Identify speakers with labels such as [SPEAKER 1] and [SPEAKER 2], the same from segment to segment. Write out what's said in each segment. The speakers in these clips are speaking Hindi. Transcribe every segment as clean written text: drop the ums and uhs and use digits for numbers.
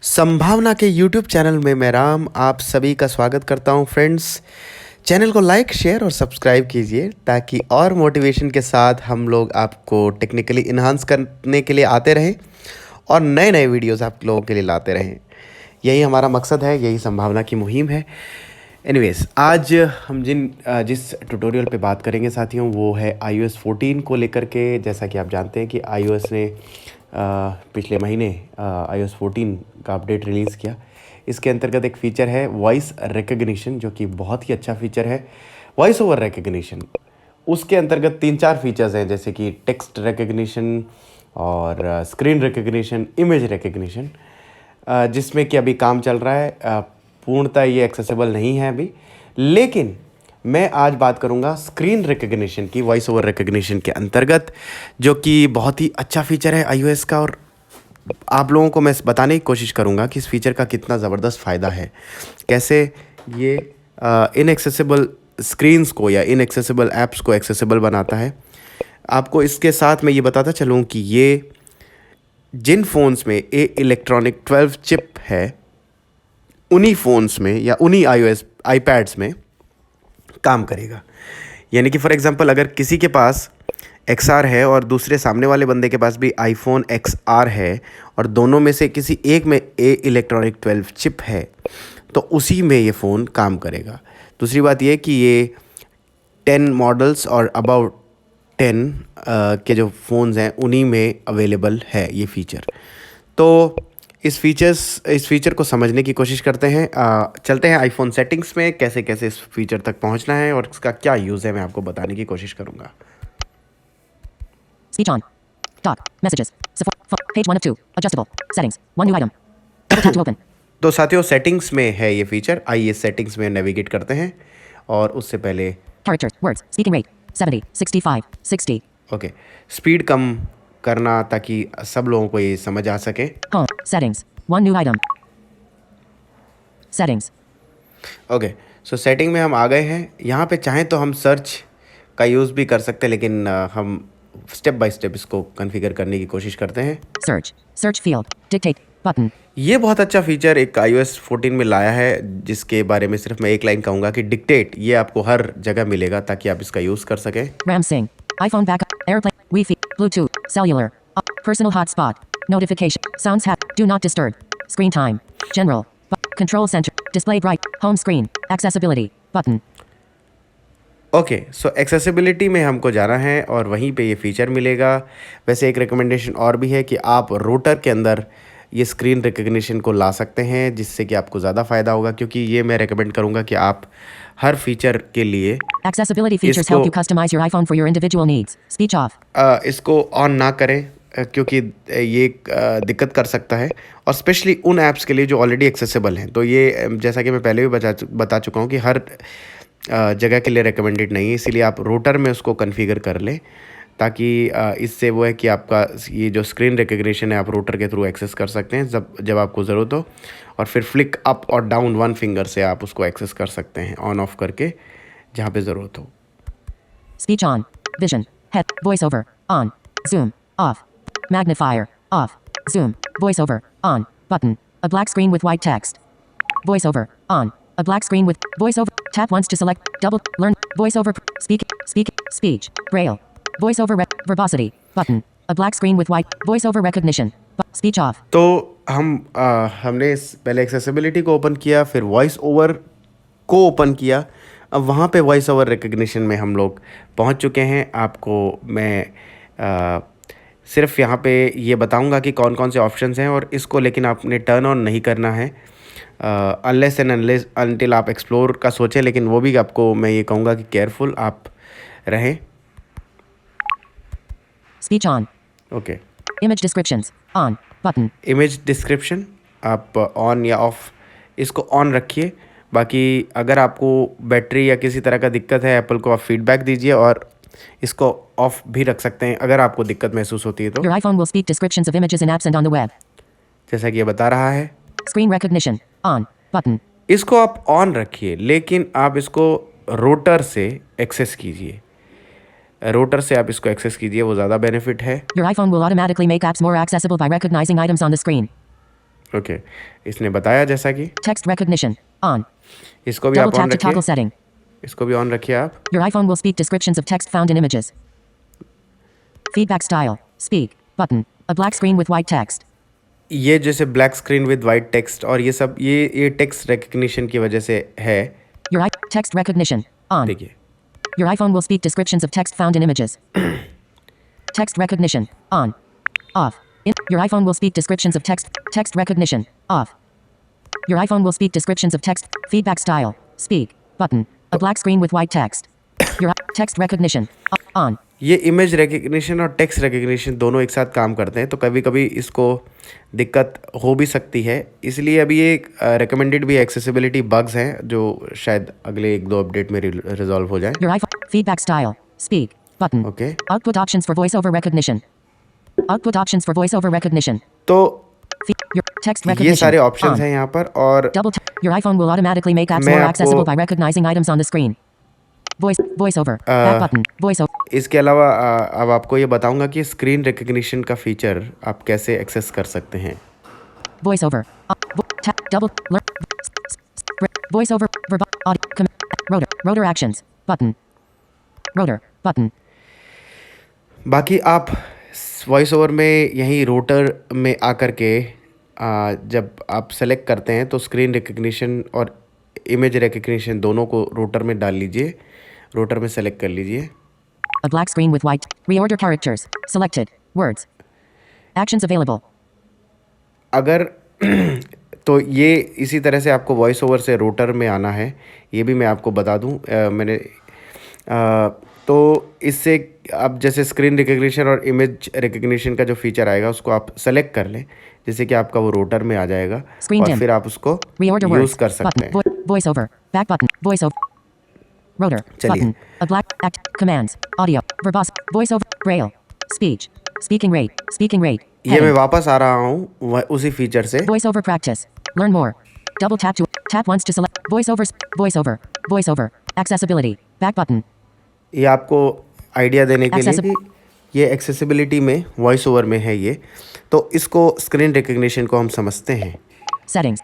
[SPEAKER 1] संभावना के यूट्यूब चैनल में मैं राम आप सभी का स्वागत करता हूं फ्रेंड्स। चैनल को लाइक शेयर और सब्सक्राइब कीजिए ताकि और मोटिवेशन के साथ हम लोग आपको टेक्निकली इन्हांस करने के लिए आते रहें और नए नए वीडियोस आप लोगों के लिए लाते रहें। यही हमारा मकसद है, यही संभावना की मुहिम है। एनीवेज, आज हम जिस ट्यूटोरियल पे बात करेंगे साथियों, वो है iOS 14 को लेकर के। जैसा कि आप जानते हैं कि iOS ने पिछले महीने iOS 14 का अपडेट रिलीज़ किया। इसके अंतर्गत एक फ़ीचर है वॉइस रिकग्निशन, जो कि बहुत ही अच्छा फ़ीचर है। वॉइस ओवर रिकग्निशन, उसके अंतर्गत 3-4 फीचर्स हैं, जैसे कि टेक्स्ट रिकग्निशन और स्क्रीन रिकग्निशन, इमेज रिकग्निशन, जिसमें कि अभी काम चल रहा है। पूर्णतः ये एक्सेसिबल नहीं है अभी, लेकिन मैं आज बात करूंगा स्क्रीन रिकग्निशन की, वॉइस ओवर रिकग्निशन के अंतर्गत, जो कि बहुत ही अच्छा फीचर है iOS का। और आप लोगों को मैं बताने की कोशिश करूंगा कि इस फीचर का कितना ज़बरदस्त फ़ायदा है, कैसे ये इनएक्सेसिबल स्क्रीन्स को या इनएक्सेसिबल ऐप्स को एक्सेसिबल बनाता है। आपको इसके साथ मैं ये बताता चलूँ कि ये जिन फ़ोन्स में इलेक्ट्रॉनिक 12 चिप है, उन्हीं फ़ोन्स में या उन्हीं iOS आईपैड्स में काम करेगा। यानी कि फॉर एग्जांपल, अगर किसी के पास XR है और दूसरे सामने वाले बंदे के पास भी iPhone XR है और दोनों में से किसी एक में इलेक्ट्रॉनिक 12 चिप है, तो उसी में ये फ़ोन काम करेगा। दूसरी बात ये कि ये 10 मॉडल्स और अबाउट 10 के जो फ़ोन्स हैं उन्हीं में अवेलेबल है ये फ़ीचर। तो इस फीचर को समझने की कोशिश करते हैं। चलते हैं आईफोन सेटिंग्स में, कैसे कैसे इस फीचर तक पहुंचना है और इसका क्या यूज़ है, मैं आपको बताने की कोशिश करूंगा।
[SPEAKER 2] Speech on. Dock. Messages. Page 1 of 2. Adjustable. Settings. 1 new item. Double tap to open.
[SPEAKER 1] तो साथियों, सेटिंग्स में है ये फीचर। आइए सेटिंग्स में नेविगेट करते हैं और उससे पहले
[SPEAKER 2] Characters. Words. Speaking rate. 70. 65. 60.
[SPEAKER 1] Okay, speed कम करना ताकि सब लोगों को ये समझ आ सके।
[SPEAKER 2] Home. Settings. 1 new item. Settings.
[SPEAKER 1] Okay, सो सेटिंग में हम आ गए हैं। यहाँ पे चाहें तो हम सर्च का यूज़ भी कर सकते हैं, लेकिन हम स्टेप बाय स्टेप इसको कॉन्फ़िगर करने की कोशिश करते हैं।
[SPEAKER 2] Search. Search field. Dictate. Button.
[SPEAKER 1] ये बहुत अच्छा फीचर एक iOS 14 में लाया है, जिसके बारे में सिर्फ मैं एक लाइन कहूँगा कि डिक्टेट ये आपको हर जगह मिलेगा ताकि आप इसका यूज़ कर सकें।
[SPEAKER 2] RAM sync. iPhone backup. Airplane. Wi-Fi. Bluetooth. Cellular. Personal hotspot. Notification. Sounds hat. Do not disturb. Screen time. General. Control center. Display bright. Home screen. Accessibility. Button.
[SPEAKER 1] Okay, so accessibility में हमको जाना है और वहीं पे ये फ़ीचर मिलेगा। वैसे एक रिकमेंडेशन और भी है कि आप रूटर के अंदर ये स्क्रीन रिकग्निशन को ला सकते हैं, जिससे कि आपको ज़्यादा फ़ायदा होगा, क्योंकि ये मैं रिकमेंड करूँगा कि आप हर फीचर के लिए
[SPEAKER 2] Accessibility features help you customize your iPhone for your individual needs. Speech off.
[SPEAKER 1] इसको ऑन ना करें, क्योंकि ये दिक्कत कर सकता है, और स्पेशली उन ऐप्स के लिए जो ऑलरेडी एक्सेसिबल हैं। तो ये जैसा कि मैं पहले भी बता चुका हूँ कि हर जगह के लिए रिकमेंडेड नहीं है, इसीलिए आप रूटर में उसको कॉन्फ़िगर कर लें, ताकि इससे वो है कि आपका ये जो स्क्रीन रिकग्निशन है आप रूटर के थ्रू एक्सेस कर सकते हैं जब आपको ज़रूरत हो, और फिर फ्लिक अप और डाउन वन फिंगर से आप उसको एक्सेस कर सकते हैं ऑन ऑफ करके जहाँ पे ज़रूरत हो।
[SPEAKER 2] Speech on. Vision. Head. Voiceover. On. Zoom. Off. Magnifier. Off. Zoom. Voiceover. On. Button. A black screen with white text. Voiceover. On. A black screen with voiceover. Tap once to select. Double. Learn. Voiceover. Speak. Speech. Braille. Voiceover. Verbosity. Button. A black screen with white. Voiceover recognition. Speech off.
[SPEAKER 1] तो हमने पहले एक्सेसिबिलिटी को ओपन किया, फिर वॉइस ओवर को ओपन किया। अब वहाँ पे वॉइस ओवर रिकग्निशन में हम लोग पहुँच चुके हैं। आपको मैं सिर्फ यहाँ पे ये बताऊँगा कि कौन कौन से ऑप्शंस हैं, और इसको लेकिन आपने टर्न ऑन नहीं करना है अनलेस एंड अनटिल आप एक्सप्लोर का सोचें। लेकिन वो भी आपको मैं ये कहूँगा कि केयरफुल आप रहें।
[SPEAKER 2] Speech on.
[SPEAKER 1] Okay,
[SPEAKER 2] Image descriptions. On. Button.
[SPEAKER 1] Image description आप ऑन या ऑफ, इसको ऑन रखिए। बाकी अगर आपको बैटरी या किसी तरह का दिक्कत है, एप्पल को आप फीडबैक दीजिए और इसको ऑफ भी रख सकते हैं अगर आपको दिक्कत महसूस होती है तो।
[SPEAKER 2] Your iPhone will speak descriptions of images in apps and on the web.
[SPEAKER 1] जैसा कि ये बता रहा है,
[SPEAKER 2] Screen recognition. On. Button.
[SPEAKER 1] इसको आप ऑन रखिए, लेकिन आप इसको रोटर से एक्सेस कीजिए। रोटर से आप इसको एक्सेस कीजिए, वो ज़्यादा बेनिफिट है।
[SPEAKER 2] Your iPhone will automatically make apps more accessible by recognizing items on the screen.
[SPEAKER 1] Okay, इसने बताया जैसा कि
[SPEAKER 2] Text recognition on.
[SPEAKER 1] इसको भी
[SPEAKER 2] Double
[SPEAKER 1] आप
[SPEAKER 2] tap
[SPEAKER 1] ऑन
[SPEAKER 2] to toggle
[SPEAKER 1] रखिए,
[SPEAKER 2] setting.
[SPEAKER 1] इसको भी ऑन रखिए आप।
[SPEAKER 2] Your iPhone will speak descriptions of text found in images. Feedback style. Speak button. A black screen with white text.
[SPEAKER 1] ये जैसे black screen with white text और ये सब ये टेक्स्ट रिकग्निशन की वजह से है।
[SPEAKER 2] Text recognition on.
[SPEAKER 1] देखिए
[SPEAKER 2] Your iPhone will speak descriptions of text found in images. Text recognition on. Off. Your iPhone will speak descriptions of text. Text recognition off. Your iPhone will speak descriptions of text. Feedback style. Speak button. A black screen with white text. Your text recognition on.
[SPEAKER 1] ये इमेज रिकग्निशन और टेक्स्ट रिकग्निशन दोनों एक साथ काम करते हैं, तो कभी कभी इसको दिक्कत हो भी सकती है। इसलिए अभी ये रिकमेंडेड भी एक्सेसिबिलिटी बग्स हैं जो शायद अगले 1-2 अपडेट में रिजॉल्व हो जाए।
[SPEAKER 2] Your iPhone feedback style. Speak button.
[SPEAKER 1] Okay,
[SPEAKER 2] Output options for voice over recognition. Output options for voice over recognition.
[SPEAKER 1] तो
[SPEAKER 2] Your text
[SPEAKER 1] ये
[SPEAKER 2] recognition
[SPEAKER 1] सारे ऑप्शंस
[SPEAKER 2] on.
[SPEAKER 1] हैं यहाँ पर। और
[SPEAKER 2] Double tap. Your iPhone will automatically make apps
[SPEAKER 1] मैं
[SPEAKER 2] more
[SPEAKER 1] आपको-
[SPEAKER 2] accessible by recognizing items on the screen. Voiceover. Back button. Voiceover.
[SPEAKER 1] इसके अलावा अब आपको ये बताऊंगा कि स्क्रीन रिकग्निशन का फीचर आप कैसे एक्सेस कर सकते हैं।
[SPEAKER 2] Voiceover. Tap. Double. Voiceover. Audio. Rotor actions. Button. Rotor. Button.
[SPEAKER 1] बाकी आप वॉइस ओवर में यहीं रोटर में आकर के जब आप सेलेक्ट करते हैं तो स्क्रीन रिकग्निशन और इमेज रिकग्निशन दोनों को रोटर में डाल लीजिए, रोटर में सेलेक्ट कर लीजिए।
[SPEAKER 2] A black screen with white. Reorder characters. Selected. Words. Actions available.
[SPEAKER 1] अगर तो ये इसी तरह से आपको वॉइस ओवर से रोटर में आना है, ये भी मैं आपको बता दूं। तो इससे आप जैसे स्क्रीन रिकग्निशन और इमेज रिकग्निशन का जो फीचर आएगा उसको आप सेलेक्ट कर लें, जैसे कि आपका वो रोटर में आ जाएगा
[SPEAKER 2] Screen
[SPEAKER 1] और
[SPEAKER 2] dim.
[SPEAKER 1] फिर आप उसको
[SPEAKER 2] Reorder
[SPEAKER 1] यूज़
[SPEAKER 2] words.
[SPEAKER 1] कर सकते हैं।
[SPEAKER 2] Button. Voiceover. Back button. Voiceover. Rotor.
[SPEAKER 1] चलिए।
[SPEAKER 2] Button. A black act. Commands. Audio. Verbose. Voiceover. Braille. Speech. Speaking rate. Speaking rate.
[SPEAKER 1] ये मैं
[SPEAKER 2] Heading.
[SPEAKER 1] वापस आ रहा हूँ उसी फीचर से।
[SPEAKER 2] Voiceover practice. Learn more. Double tap to tap once to select voiceovers. Voiceover. Voiceover. Accessibility. Back button.
[SPEAKER 1] ये आपको आइडिया देने के लिए
[SPEAKER 2] Accessi-
[SPEAKER 1] कि ये एक्सेसिबिलिटी में वॉइस ओवर में है ये, तो इसको स्क्रीन रिकग्निशन को हम समझते हैं।
[SPEAKER 2] Settings.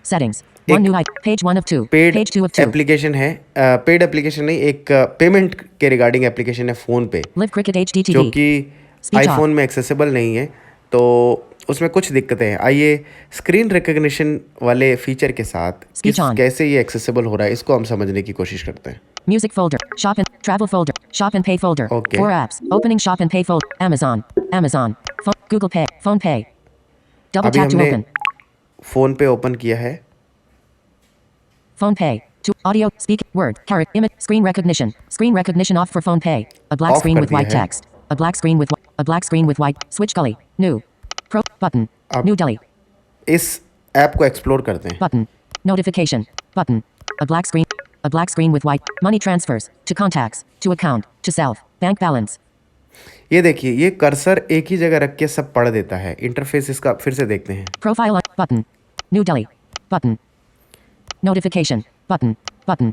[SPEAKER 2] Settings.
[SPEAKER 1] एक
[SPEAKER 2] One new item. Page 1 of 2.
[SPEAKER 1] Paid
[SPEAKER 2] Page 2 of 2.
[SPEAKER 1] Application है, पेड एप्लीकेशन नहीं, एक पेमेंट के रिगार्डिंग एप्लीकेशन है फ़ोन पे,
[SPEAKER 2] Live Cricket HD
[SPEAKER 1] जो
[SPEAKER 2] TV.
[SPEAKER 1] कि
[SPEAKER 2] Speech off.
[SPEAKER 1] आईफोन में एक्सेसिबल नहीं है, तो उसमें कुछ दिक्कतें हैं। आइए स्क्रीन रिकग्निशन वाले फीचर के साथ
[SPEAKER 2] Speech on.
[SPEAKER 1] कैसे ये एक्सेसिबल हो रहा है इसको हम समझने की कोशिश करते हैं।
[SPEAKER 2] Music folder. Shop and travel folder. Shop and pay folder.
[SPEAKER 1] Okay.
[SPEAKER 2] 4 apps. Opening shop and pay folder. Amazon. Amazon. Phone, Google Pay. Phone Pay. Double
[SPEAKER 1] अभी
[SPEAKER 2] tap to
[SPEAKER 1] हमने
[SPEAKER 2] open.
[SPEAKER 1] फ़ोन पे ओपन किया है।
[SPEAKER 2] Phone Pay. To audio, speak, word, character, image, screen recognition. Screen recognition off for Phone Pay. A black
[SPEAKER 1] Off
[SPEAKER 2] screen
[SPEAKER 1] कर
[SPEAKER 2] with white
[SPEAKER 1] दिया है।
[SPEAKER 2] text. A black screen with a black screen with white. Switch gully. New. Pro button.
[SPEAKER 1] अब-
[SPEAKER 2] New Delhi
[SPEAKER 1] इस ऐप को एक्सप्लोर करते हैं।
[SPEAKER 2] button. Notification button. A black screen. A black screen with white money transfers to contacts to account to self bank balance.
[SPEAKER 1] ये देखिए, ये कर्सर एक ही जगह रख के सब पढ़ देता है। इंटरफेस इसका फिर से देखते हैं।
[SPEAKER 2] Profile button. New Delhi button. Notification button. Button.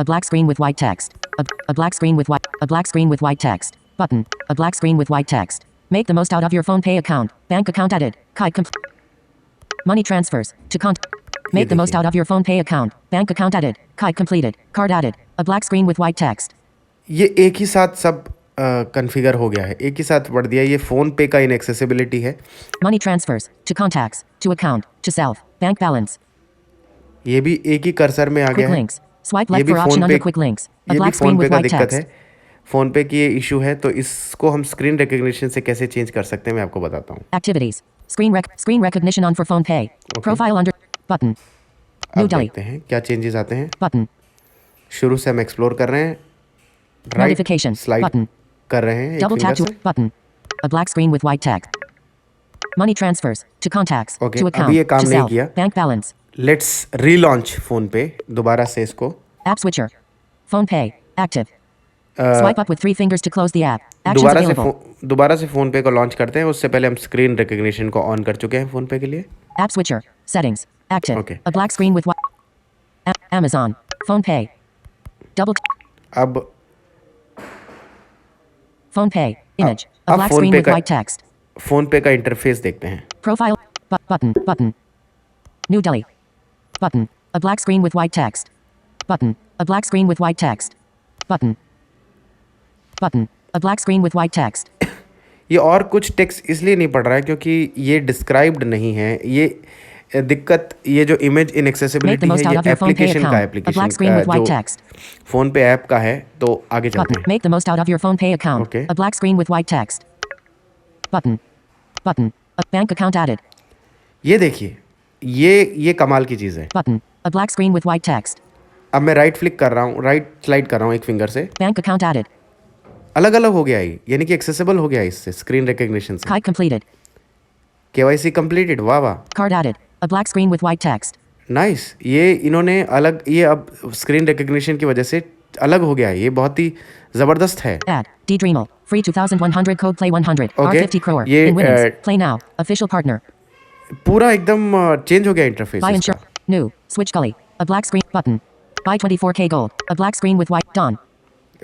[SPEAKER 2] A black screen with white text. A black screen with white. A black screen with white text. Button. A black screen with white text. Make the most out of your phone pay account. Bank account added. Kai money transfers to Make the most
[SPEAKER 1] देखिए।
[SPEAKER 2] out of your phone pay account. Bank account added. Kai completed. Card added. A black screen with white text.
[SPEAKER 1] ये एक ही साथ सब कॉन्फ़िगर हो गया है, एक ही साथ बढ़ दिया। ये फ़ोन पे का इनएक्सेसिबिलिटी है।
[SPEAKER 2] Money transfers to contacts to account to self bank balance.
[SPEAKER 1] ये भी एक ही कर्सर में आ
[SPEAKER 2] Quick
[SPEAKER 1] गया है।
[SPEAKER 2] links. Swipe
[SPEAKER 1] ये
[SPEAKER 2] left
[SPEAKER 1] भी
[SPEAKER 2] for
[SPEAKER 1] फ़ोन
[SPEAKER 2] option
[SPEAKER 1] पे
[SPEAKER 2] under quick links. A
[SPEAKER 1] ये भी
[SPEAKER 2] black
[SPEAKER 1] फ़ोन
[SPEAKER 2] screen
[SPEAKER 1] पे
[SPEAKER 2] with
[SPEAKER 1] का
[SPEAKER 2] white
[SPEAKER 1] दिक्कत है।
[SPEAKER 2] text.
[SPEAKER 1] फ़ोन पे की ये इशू है, तो इसको हम स्क्रीन रिकग्निशन से कैसे चेंज कर सकते हैं मैं आपको बताता हूँ।
[SPEAKER 2] Activities. Screen recognition on for phone pay. Profile under button. New
[SPEAKER 1] अब
[SPEAKER 2] Delhi
[SPEAKER 1] देखते हैं क्या चेंजेस आते हैं।
[SPEAKER 2] button.
[SPEAKER 1] शुरू से हम एक्सप्लोर कर रहे हैं,
[SPEAKER 2] Notification
[SPEAKER 1] स्लाइड
[SPEAKER 2] button.
[SPEAKER 1] कर रहे हैं एक
[SPEAKER 2] Double tap
[SPEAKER 1] फिंगर
[SPEAKER 2] to
[SPEAKER 1] से।
[SPEAKER 2] button. A black screen with white text. Money transfers to contacts
[SPEAKER 1] Okay,
[SPEAKER 2] to
[SPEAKER 1] अभी
[SPEAKER 2] account
[SPEAKER 1] ये काम
[SPEAKER 2] to
[SPEAKER 1] नहीं
[SPEAKER 2] self
[SPEAKER 1] किया।
[SPEAKER 2] bank balance.
[SPEAKER 1] Let's relaunch phone पे दोबारा से इसको।
[SPEAKER 2] App switcher. Phone pay active. Swipe up with 3 fingers to close the app. Actions
[SPEAKER 1] दोबारा से
[SPEAKER 2] available.
[SPEAKER 1] दोबारा से फ़ोन पे को लॉन्च करते हैं। उससे पहले हम स्क्रीन रिकग्निशन को ऑन कर चुके हैं फ़ोन पे के लिए।
[SPEAKER 2] App switcher. Settings. Active.
[SPEAKER 1] Okay.
[SPEAKER 2] A black screen with white. Amazon. Phone pay. Double.
[SPEAKER 1] अब
[SPEAKER 2] Phone pay. Image. A
[SPEAKER 1] अब
[SPEAKER 2] black
[SPEAKER 1] phone
[SPEAKER 2] screen
[SPEAKER 1] पे
[SPEAKER 2] with
[SPEAKER 1] का-
[SPEAKER 2] white text.
[SPEAKER 1] फ़ोन पे का इंटरफेस देखते हैं।
[SPEAKER 2] Profile. Button. Button. New Delhi. Button. A black screen with white text. Button. A black screen with white text. Button. Button. A black screen with white text.
[SPEAKER 1] ये और कुछ टेक्स्ट इसलिए नहीं पढ़ रहा है क्योंकि ये डिस्क्राइब्ड नहीं है। ये दिक्कत, ये जो image
[SPEAKER 2] Make the
[SPEAKER 1] inaccessibility
[SPEAKER 2] most
[SPEAKER 1] है
[SPEAKER 2] out
[SPEAKER 1] ये
[SPEAKER 2] of your phone pay
[SPEAKER 1] application का
[SPEAKER 2] account. A black screen with white
[SPEAKER 1] जो
[SPEAKER 2] text.
[SPEAKER 1] फ़ोन पे ऐप का है। तो आगे चलते
[SPEAKER 2] Button.
[SPEAKER 1] हैं।
[SPEAKER 2] Make the most out of your phone pay account.
[SPEAKER 1] Okay.
[SPEAKER 2] A black screen with white text. Button. Button. A bank account added.
[SPEAKER 1] ये देखिए, ये कमाल की चीज़ है।
[SPEAKER 2] Button. A black screen with white text.
[SPEAKER 1] अब मैं राइट क्लिक कर रहा हूँ, राइट स्लाइड कर रहा हूँ एक फिंगर से,
[SPEAKER 2] Bank account added.
[SPEAKER 1] अलग अलग हो गया ये, यानी कि एक्सेसिबल हो गया इससे, स्क्रीन रिकग्निशन से।
[SPEAKER 2] Kite completed.
[SPEAKER 1] KYC कंप्लीटेड, वाह वाह,
[SPEAKER 2] Card added. A black screen with white text.
[SPEAKER 1] Nice. ये इन्होंने अलग, ये अब स्क्रीन रिकग्निशन की वजह से अलग हो गया है, ये बहुत ही ज़बरदस्त है।
[SPEAKER 2] Add. D Dreamel. Free 2100 code play 100.
[SPEAKER 1] Okay.
[SPEAKER 2] R50 crore.
[SPEAKER 1] ये,
[SPEAKER 2] In winnings. Play now. Official partner.
[SPEAKER 1] पूरा एकदम चेंज हो गया इंटरफेस
[SPEAKER 2] Buy
[SPEAKER 1] इसका।
[SPEAKER 2] insure. New. Switch Gully. A black screen button. Buy 24K gold. A black screen with white dawn.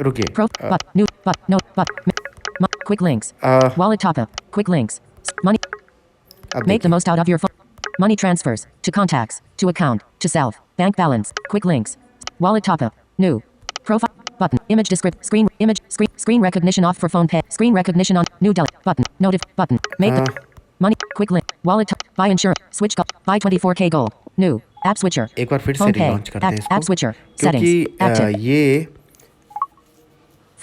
[SPEAKER 1] रुकिए,
[SPEAKER 2] Pro but new but no but quick links. Wallet top up. Quick links. Money.
[SPEAKER 1] अब
[SPEAKER 2] Make the most out of your phone. Money transfers to contacts to account to self bank balance. Quick links. Wallet top up. New. Profile button. Image descript. Screen recognition off for phone pay. Screen recognition on. New Delhi button. Notif button. Make the money. Quick link. Wallet top. Buy insurance. Switch gold. Buy 24K gold. New. App switcher.
[SPEAKER 1] एक बार फिर से
[SPEAKER 2] Phone pay.
[SPEAKER 1] रिलॉन्च करते हैं
[SPEAKER 2] App switcher.
[SPEAKER 1] इसको,
[SPEAKER 2] Settings.
[SPEAKER 1] क्योंकि
[SPEAKER 2] Active.
[SPEAKER 1] ये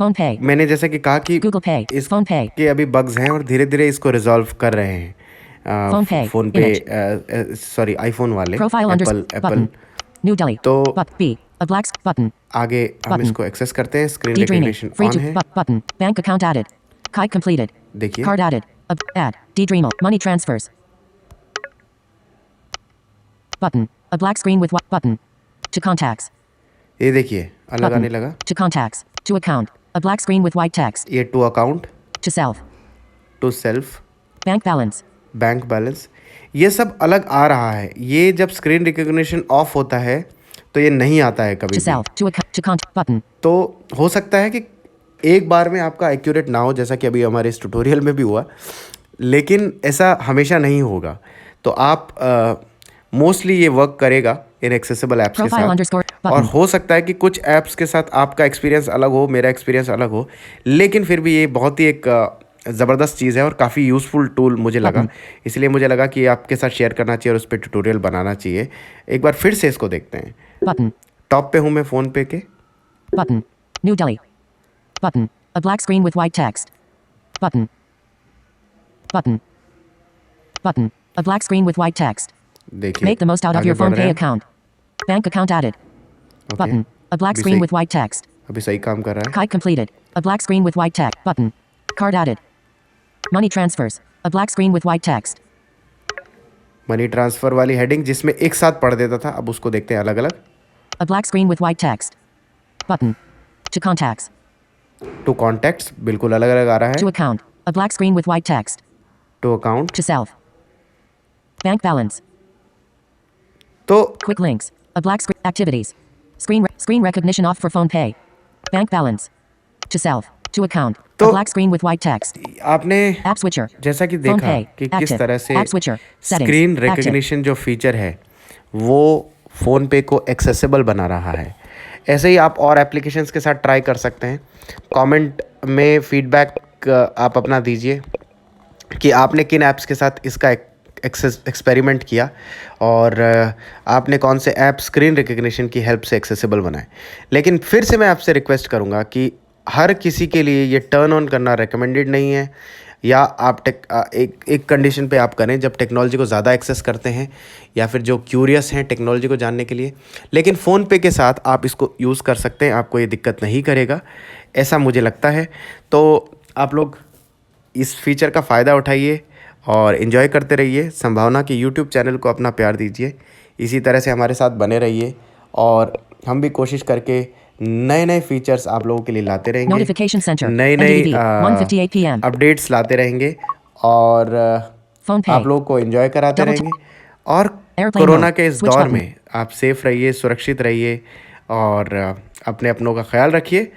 [SPEAKER 2] Phone pay.
[SPEAKER 1] मैंने जैसा कि कहा कि
[SPEAKER 2] Google Pay.
[SPEAKER 1] इस
[SPEAKER 2] Phone pay.
[SPEAKER 1] के अभी बग्स हैं और धीरे धीरे इसको रिजॉल्व कर रहे हैं।
[SPEAKER 2] Phone pay.
[SPEAKER 1] फ़ोन पे, सॉरी आईफोन वाले,
[SPEAKER 2] Profile
[SPEAKER 1] Apple
[SPEAKER 2] button. New Delhi.
[SPEAKER 1] तो
[SPEAKER 2] But B. A black button.
[SPEAKER 1] आगे हम
[SPEAKER 2] Button.
[SPEAKER 1] इसको एक्सेस करते हैं। Screen
[SPEAKER 2] D Dreaming.
[SPEAKER 1] Recognition
[SPEAKER 2] Free
[SPEAKER 1] on
[SPEAKER 2] to
[SPEAKER 1] है,
[SPEAKER 2] button. Bank account added. Kite completed.
[SPEAKER 1] देखिए
[SPEAKER 2] Card added. Add. D Dreamel. Money transfers. Button. A black screen with white button. To contacts.
[SPEAKER 1] ये देखिए अलग
[SPEAKER 2] Button.
[SPEAKER 1] आने लगा।
[SPEAKER 2] To contacts. To account. A black screen with white text.
[SPEAKER 1] ये to account,
[SPEAKER 2] To self.
[SPEAKER 1] To self,
[SPEAKER 2] Bank balance.
[SPEAKER 1] Bank balance, ये सब अलग आ रहा है। ये जब स्क्रीन रिकग्निशन ऑफ होता है तो ये नहीं आता है कभी
[SPEAKER 2] To
[SPEAKER 1] भी।
[SPEAKER 2] self. To account. To contact. Button.
[SPEAKER 1] तो हो सकता है कि एक बार में आपका एक्यूरेट ना हो, जैसा कि अभी हमारे इस ट्यूटोरियल में भी हुआ, लेकिन ऐसा हमेशा नहीं होगा। तो आप मोस्टली ये वर्क करेगा इन एक्सेसिबल ऐप्स के
[SPEAKER 2] Profile underscore
[SPEAKER 1] साथ, और
[SPEAKER 2] button.
[SPEAKER 1] हो सकता है कि कुछ ऐप्स के साथ आपका एक्सपीरियंस अलग हो, मेरा एक्सपीरियंस अलग हो, लेकिन फिर भी ये बहुत ही एक ज़बरदस्त चीज़ है और काफ़ी यूज़फुल टूल मुझे लगा। इसलिए मुझे लगा कि आपके साथ शेयर करना चाहिए और उस पर ट्यूटोरियल बनाना चाहिए। एक बार फिर से इसको देखते हैं।
[SPEAKER 2] Button.
[SPEAKER 1] टॉप पे हूँ मैं फ़ोन पे के,
[SPEAKER 2] Button. New Delhi. Button. A black screen with white text. Button. Button. Button. A black screen with white text.
[SPEAKER 1] देखिए
[SPEAKER 2] Make the most out of
[SPEAKER 1] आगे
[SPEAKER 2] your phone
[SPEAKER 1] बढ़ रहे
[SPEAKER 2] pay
[SPEAKER 1] हैं।
[SPEAKER 2] account. Bank account added.
[SPEAKER 1] Okay.
[SPEAKER 2] Button. A black
[SPEAKER 1] अभी
[SPEAKER 2] screen
[SPEAKER 1] सही-
[SPEAKER 2] with white text.
[SPEAKER 1] अभी सही काम कर रहा है।
[SPEAKER 2] Kite completed. A black screen with white text. Button. Card added. Money transfers. A black screen with white text.
[SPEAKER 1] Money transfer वाली हेडिंग जिसमें एक साथ पढ़ देता था, अब उसको देखते हैं अलग अलग।
[SPEAKER 2] A black screen with white text. Button. To contacts.
[SPEAKER 1] To contacts बिल्कुल अलग अलग आ रहा
[SPEAKER 2] To
[SPEAKER 1] है।
[SPEAKER 2] account. A black screen with white text.
[SPEAKER 1] To account,
[SPEAKER 2] To self. Bank balance.
[SPEAKER 1] तो
[SPEAKER 2] Quick links. A black screen. Activities. Screen recognition off for phone pay. Bank balance. To self. To account. A
[SPEAKER 1] तो-
[SPEAKER 2] black screen with white text.
[SPEAKER 1] आपने
[SPEAKER 2] App switcher.
[SPEAKER 1] जैसा कि
[SPEAKER 2] Phone
[SPEAKER 1] देखा
[SPEAKER 2] pay.
[SPEAKER 1] कि किस
[SPEAKER 2] Active.
[SPEAKER 1] तरह से
[SPEAKER 2] App switcher. Settings.
[SPEAKER 1] Screen
[SPEAKER 2] Active.
[SPEAKER 1] Recognition जो फीचर है वो फ़ोन पे को एक्सेसिबल बना रहा है। ऐसे ही आप और एप्लीकेशंस के साथ ट्राई कर सकते हैं। कमेंट में फीडबैक आप अपना दीजिए कि आपने किन ऐप्स के साथ इसका एक्सपेरिमेंट किया और आपने कौन से ऐप स्क्रीन रिकग्निशन की हेल्प से एक्सेसिबल बनाए। लेकिन फिर से मैं आपसे रिक्वेस्ट करूंगा कि हर किसी के लिए ये टर्न ऑन करना रिकमेंडेड नहीं है, या आप एक कंडीशन पे आप करें जब टेक्नोलॉजी को ज़्यादा एक्सेस करते हैं या फिर जो क्यूरियस हैं टेक्नोलॉजी को जानने के लिए। लेकिन फ़ोन पे के साथ आप इसको यूज़ कर सकते हैं, आपको ये दिक्कत नहीं करेगा, ऐसा मुझे लगता है। तो आप लोग इस फीचर का फ़ायदा उठाइए और इन्जॉय करते रहिए। संभावना कि यूट्यूब चैनल को अपना प्यार दीजिए, इसी तरह से हमारे साथ बने रहिए और हम भी कोशिश करके नए नए फीचर्स आप लोगों के लिए लाते रहेंगे,
[SPEAKER 2] Notification center.
[SPEAKER 1] नई
[SPEAKER 2] NDDB, 1:58 p.m.
[SPEAKER 1] अपडेट्स लाते रहेंगे और
[SPEAKER 2] Phone pay.
[SPEAKER 1] आप लोगों को एंजॉय कराते
[SPEAKER 2] Double
[SPEAKER 1] रहेंगे। और
[SPEAKER 2] Airplane
[SPEAKER 1] कोरोना
[SPEAKER 2] mode.
[SPEAKER 1] के इस
[SPEAKER 2] Switch
[SPEAKER 1] दौर
[SPEAKER 2] button.
[SPEAKER 1] में आप सेफ रहिए, सुरक्षित रहिए और अपने अपनों का ख्याल रखिए।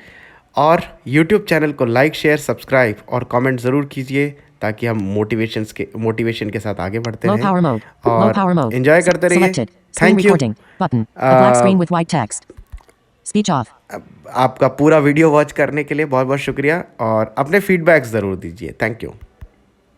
[SPEAKER 1] और YouTube चैनल को लाइक, शेयर, सब्सक्राइब और कमेंट ज़रूर कीजिए ताकि हम मोटिवेशन के साथ आगे बढ़ते
[SPEAKER 2] Low
[SPEAKER 1] रहें
[SPEAKER 2] power mode. Low
[SPEAKER 1] और
[SPEAKER 2] power mode.
[SPEAKER 1] एंजॉय करते रहिए।
[SPEAKER 2] Selected. Screen
[SPEAKER 1] thank you.
[SPEAKER 2] recording. Button. A black screen with white text. Speech off.
[SPEAKER 1] आपका पूरा वीडियो वॉच करने के लिए बहुत बहुत शुक्रिया और अपने फीडबैक्स ज़रूर दीजिए। Thank you.